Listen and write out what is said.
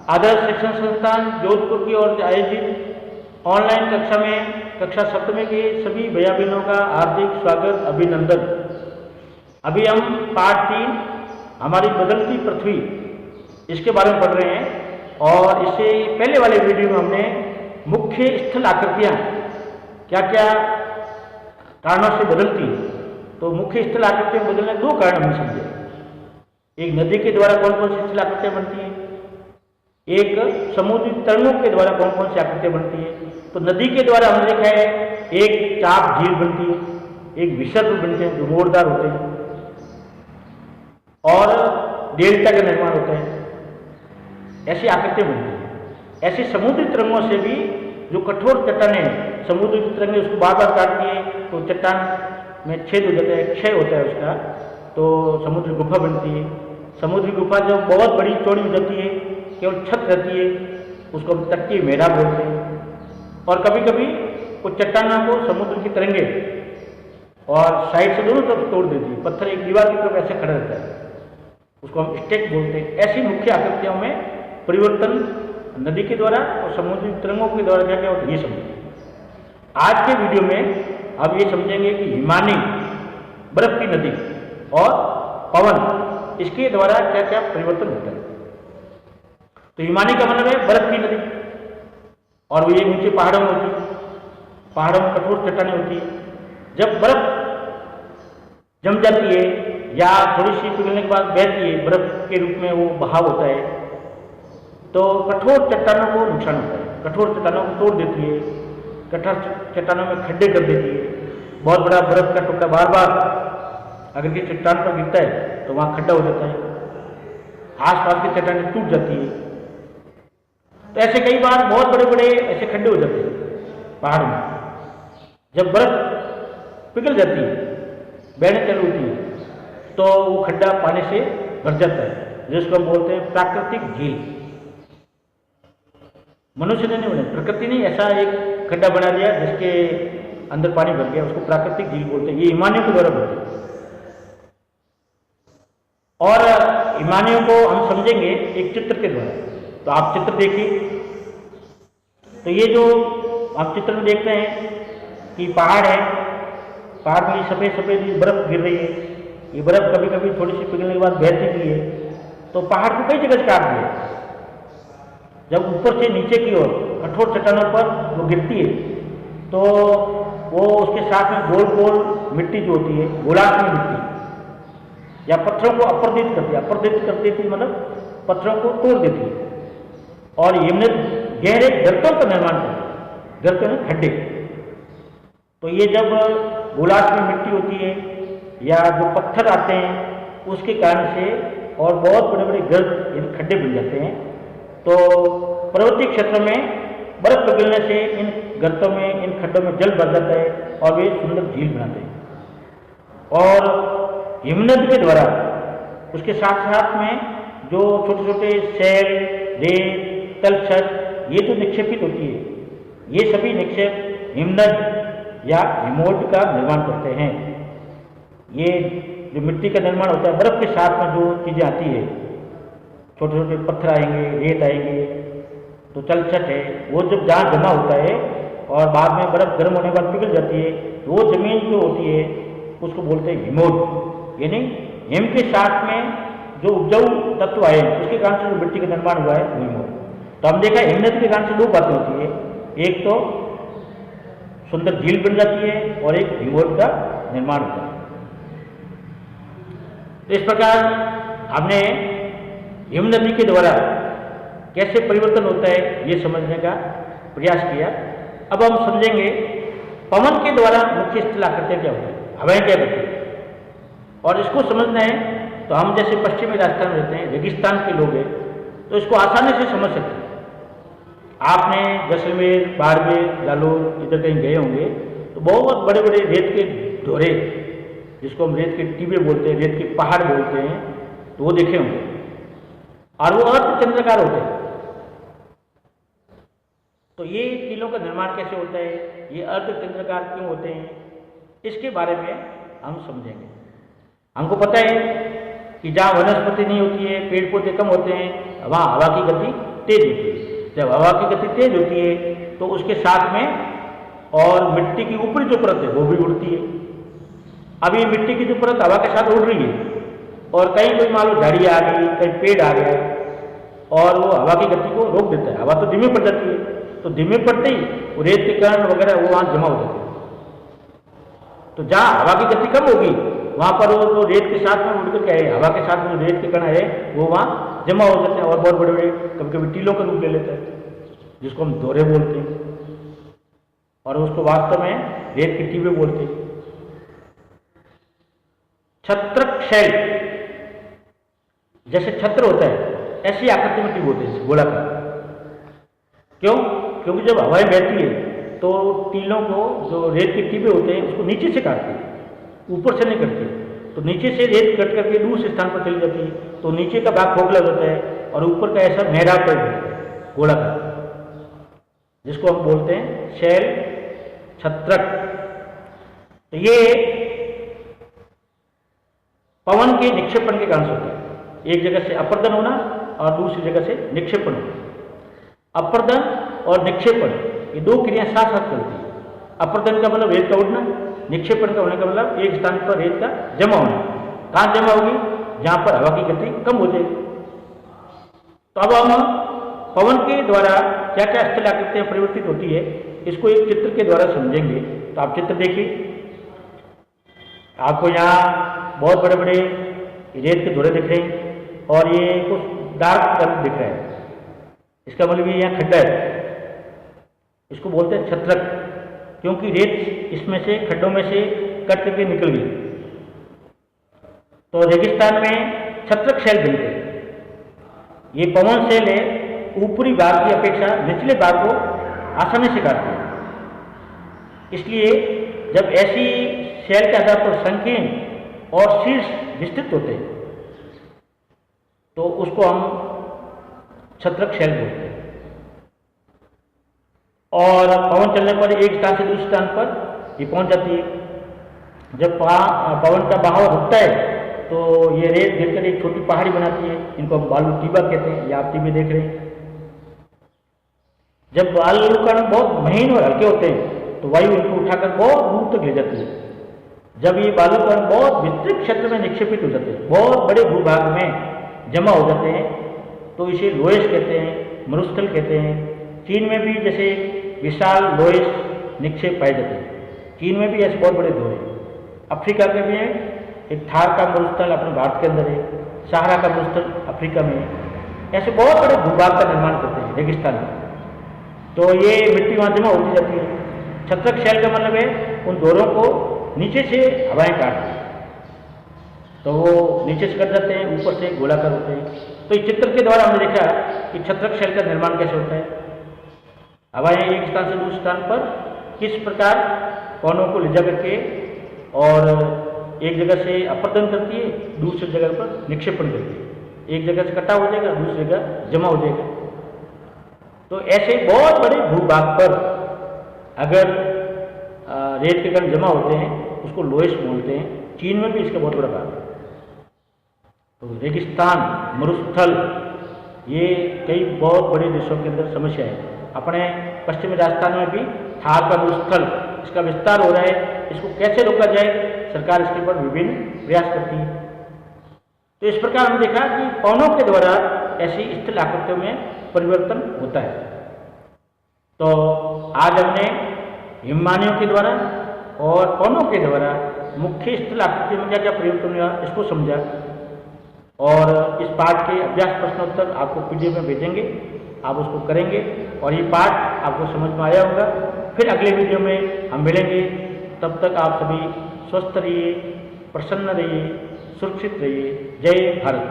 आदर्श शिक्षण संस्थान जोधपुर की ओर आयोजित ऑनलाइन कक्षा में कक्षा 7वीं के सभी भैया बहनों का हार्दिक स्वागत अभिनंदन। अभी हम पाठ 3 हमारी बदलती पृथ्वी इसके बारे में पढ़ रहे हैं और इससे पहले वाले वीडियो में हमने मुख्य स्थल आकृतियाँ क्या क्या कारणों से बदलती, तो मुख्य स्थल आकृतियाँ बदलने 2 कारण हमने समझे। एक नदी के द्वारा कौन कौन सी स्थल आकृतियाँ बनती हैं, एक समुद्री तरंगों के द्वारा कौन कौन सी आकृतियाँ बनती है। तो नदी के द्वारा हमने देखा है एक चाप झील बनती है, एक विसर्ग बनते हैं जो मोड़दार होते हैं और डेल्टा का निर्माण होता है, ऐसी आकृतियाँ बनती हैं। ऐसे समुद्री तरंगों से भी जो कठोर चट्टानें समुद्री तरंगें उसको बार बार काटती है तो चट्टान में छेद हो जाता है, क्षय होता है उसका, तो समुद्री गुफा बनती है। समुद्री गुफा जब बहुत बड़ी चौड़ी हो जाती है, केवल छत रहती है, उसको हम तटीय मेहराब बोलते हैं। और कभी कभी कुछ चट्टानों को समुद्र की तरंगे और साइड से दोनों तरफ तोड़ देती है, पत्थर एक दीवार की तरफ ऐसे खड़ा रहता है, उसको हम स्टेक बोलते हैं। ऐसी मुख्य आकृतियों में परिवर्तन नदी के द्वारा और समुद्री तरंगों के द्वारा क्या क्या होता है ये समझेंगे। आज के वीडियो में अब ये समझेंगे कि हिमानी बर्फ की नदी और पवन इसके द्वारा क्या क्या परिवर्तन होता है। तो हिमानी का मतलब है बर्फ की नदी, और वो ये नीचे पहाड़ों में होती है, पहाड़ों में कठोर चट्टानें होती है। जब बर्फ जम जाती है या थोड़ी सी पिघलने के बाद बहती है, बर्फ के रूप में वो बहाव होता है, तो कठोर चट्टानों को नुकसान होता है, कठोर चट्टानों को तोड़ देती है, कठोर चट्टानों में खड्डे कर देती है। बहुत बड़ा बर्फ का टुकड़ा बार बार अगर की चट्टान पर गिरता है तो वहाँ खड्डा हो जाता है, आसपास की चट्टानें टूट जाती है। तो ऐसे कई बार बहुत बड़े बड़े ऐसे खड्डे हो जाते हैं पहाड़ में। जब बर्फ पिघल जाती है, बहने चालू होती है, तो वो खड्डा पानी से भर जाता है, जिसको हम बोलते हैं प्राकृतिक झील। मनुष्य ने नहीं बनाया, प्रकृति ने ऐसा एक खड्डा बना दिया जिसके अंदर पानी भर गया, उसको प्राकृतिक झील बोलते हैं। ये हिमानियों के द्वारा बनती है। और हिमानियों को हम समझेंगे एक चित्र के द्वारा। तो आप चित्र देखिए, तो ये जो आप चित्र में देखते हैं कि पहाड़ है, पहाड़ में सफ़ेद सफ़ेद बर्फ गिर रही है। ये बर्फ कभी कभी थोड़ी सी पिघलने के बाद बहती भी है, तो पहाड़ को कई जगह से काट दिया। जब ऊपर से नीचे की ओर कठोर चट्टानों पर वो गिरती है तो वो उसके साथ में गोल गोल मिट्टी जो होती है, गोलाकार मिट्टी या पत्थरों को अपर्दित करती है। अपर्दित करती थी मतलब पत्थरों को तोड़ देती है और ये गहरे गर्तों का निर्माण करती है, गर्तों में खड्डे। तो ये जब गोलाकार में मिट्टी होती है या जो पत्थर आते हैं उसके कारण से और बहुत बड़े बड़े गर्त यानी खड्डे बन जाते हैं, तो पर्वतीय क्षेत्र में बर्फ पिघलने से इन गर्तों में, इन खड्डों में जल भर जाता है और वे सुंदर झील बनाते हैं। और हिमनद के द्वारा उसके साथ साथ में जो छोटे छोटे शैल, रेत, तलछट ये जो निक्षेपित होती है, ये सभी निक्षेप हिमनद या हिमोल्ड का निर्माण करते हैं। ये जो मिट्टी का निर्माण होता है, बर्फ के साथ में जो चीज़ें आती है, छोटे छोटे पत्थर आएंगे, रेत आएंगे, तो तलछट है, वो जब जहाँ जमा होता है और बाद में बर्फ गर्म होने के बाद पिघल जाती है, तो वो जमीन जो होती है उसको बोलते हैं हिमोल्ड। यानी हिम के साथ में जो उपजाऊ तत्व आए उसके कारण से जो मिट्टी का निर्माण हुआ है वो हिमोल्ड। तो हम देखा हिमनद के कारण से 2 बातें होती है, एक तो सुंदर झील बन जाती है और एक हिमोल्ड का निर्माण होता है। तो इस प्रकार हमने हिमनदी के द्वारा कैसे परिवर्तन होता है ये समझने का प्रयास किया। अब हम समझेंगे पवन के द्वारा मुख्य स्थल आकृतियाँ क्या होता है, हवाएं क्या करती है। और इसको समझना है तो हम जैसे पश्चिमी राजस्थान में रहते हैं, रेगिस्तान के लोग हैं, तो इसको आसानी से समझ सकते हैं। आपने जैसलमेर, बाड़मेर, जालोर इधर कहीं गए होंगे तो बहुत बड़े बड़े रेत के ढोरे, जिसको हम रेत के टीबे बोलते हैं, रेत के पहाड़ बोलते हैं, तो वो देखे होंगे और वो अर्धचंद्राकार होते हैं। तो ये टीलों का निर्माण कैसे होता है, ये अर्धचंद्राकार क्यों होते हैं, इसके बारे में हम समझेंगे। हमको पता है कि जहाँ वनस्पति नहीं होती है, पेड़ पौधे कम होते हैं, वहाँ हवा की गति तेज होती है। जब हवा की गति तेज होती है तो उसके साथ में और मिट्टी की ऊपरी जो परत है वो भी उड़ती है। अब ये मिट्टी की जो परत हवा के साथ उड़ रही है और कहीं कोई मान लो झाड़ी आ गई, कहीं पेड़ आ गया और वो हवा की गति को रोक देता है, हवा तो धीमी पड़ जाती है, तो धीमी पड़ते ही वो रेत के कण वगैरह वो वहाँ जमा हो जाते हैं। तो जहाँ हवा की गति कम होगी वहाँ पर वो जो रेत के साथ में उड़ करके आए, हवा के साथ में जो रेत के कण है वो वहाँ जमा हो जाते हैं और बहुत बड़े बड़े कभी कभी टीलों का रूप ले लेते हैं, जिसको हम दोहरे बोलते हैं, और उसको वास्तव में रेत की टीबे बोलते हैं। छत्रक शैल, जैसे छत्र होता है ऐसी आकृति में टीब होती है गोलाकार। क्यों? क्योंकि जब हवाएं बहती है तो टीलों को जो रेत के टीबे होते हैं उसको नीचे से काटती है, ऊपर से नहीं कटती। तो नीचे से रेत कट करके दूसरे स्थान पर चली जाती है, तो नीचे का भाग खोखला होता है और ऊपर का ऐसा मेहराब टाइप है गोलाकार, जिसको हम बोलते हैं शैल छत्रक। तो ये पवन के निक्षेपण के कारण से होता है, एक जगह से अपर्दन होना और दूसरी जगह से निक्षेपण होना। अपर्दन और निक्षेपण ये दो क्रिया साथ साथ चलती है। अपर्दन का मतलब रेत का उड़ना, निक्षेपण का होने का मतलब एक स्थान पर रेत का जमा होना। कहाँ जमा होगी? जहाँ पर हवा की गति कम हो जाएगी। तो अब हम पवन के द्वारा क्या क्या स्थल आकृतियाँ परिवर्तित होती है इसको एक चित्र के द्वारा समझेंगे। तो आप चित्र देखिए, आपको यहाँ बहुत बड़े बड़े रेत के धोरे दिख रहे हैं और ये कुछ डार्क कलर दिख रहा है, इसका मतलब ये यहाँ खड्डा है, इसको बोलते हैं छत्रक, क्योंकि रेत इसमें से खड्डों में से कट करके निकल गई। तो रेगिस्तान में छत्रक शैल बनते हैं। ये पवन शैल है, ऊपरी भाग की अपेक्षा निचले भाग को आसानी से काटते हैं। इसलिए जब ऐसी शैल के आधार पर संकीर्ण और शीर्ष विस्तृत होते हैं तो उसको हम छत्रक शैल बोलते हैं। और पवन चलने पर एक स्थान से दूसरे स्थान पर ये पहुंच जाती है। जब पवन का बहाव रुकता है तो ये रेत गिरकर एक छोटी पहाड़ी बनाती है, इनको हम बालू टीबा कहते हैं, या आप टीबे देख रहे हैं। जब बालू कण बहुत महीन और हल्के होते हैं तो वायु इनको उठाकर बहुत दूर तक ले जाती है। जब ये बालू कण बहुत विस्तृत क्षेत्र में निक्षेपित हो जाते हैं, बहुत बड़े भूभाग में जमा हो जाते हैं, तो इसे लोयस कहते हैं, मरुस्थल कहते हैं। चीन में भी जैसे विशाल लोयस निक्षेप पाए जाते हैं, चीन में भी ऐसे बहुत बड़े धोरे। अफ्रीका के भी एक थार का मरुस्थल अपने भारत के अंदर है, सहारा का मरुस्थल अफ्रीका में है। ऐसे बहुत बड़े भूभाग का निर्माण करते हैं रेगिस्तान में, तो ये मिट्टी वहाँ जमा होती जाती है। छत्रक शैल का मतलब है उन धोरों को नीचे से हवाएं काटती हैं, तो वो नीचे से कट जाते हैं, ऊपर से गोलाकार होते हैं। तो इस चित्र के द्वारा हमने देखा कि छत्रक शैल का निर्माण कैसे होता है। हवाएं एक स्थान से दूसरे स्थान पर किस प्रकार कोनों को ले जा करके और एक जगह से अपर्दन करती है, दूसरी जगह पर निक्षेपण करती है। एक जगह से कटा हो जाएगा, दूसरी जगह जमा हो जाएगा। तो ऐसे बहुत बड़े भूभाग पर अगर रेत के कण जमा होते हैं उसको लोयस बोलते हैं। चीन में भी इसका बहुत बड़ा भाग है। तो रेगिस्तान, मरुस्थल, ये कई बहुत बड़े देशों के अंदर समस्या है। अपने पश्चिमी राजस्थान में भी थार का मरुस्थल, इसका विस्तार हो रहा है। इसको कैसे रोका जाए, सरकार इसके ऊपर विभिन्न प्रयास करती है। तो इस प्रकार हमने देखा कि पवनों के द्वारा ऐसी स्थल आकृतियों में परिवर्तन होता है। तो आज हमने हिममानियों के द्वारा और पवनों के द्वारा मुख्य स्थल आकृतियों में क्या क्या परिवर्तन हुआ इसको समझा। और इस पाठ के अभ्यास प्रश्नोत्तर आपको पीडीएफ में भेजेंगे, आप उसको करेंगे और ये पाठ आपको समझ में आया होगा। फिर अगले वीडियो में हम मिलेंगे। तब तक आप सभी स्वस्थ रहिए, प्रसन्न रहिए, सुरक्षित रहिए। जय भारत।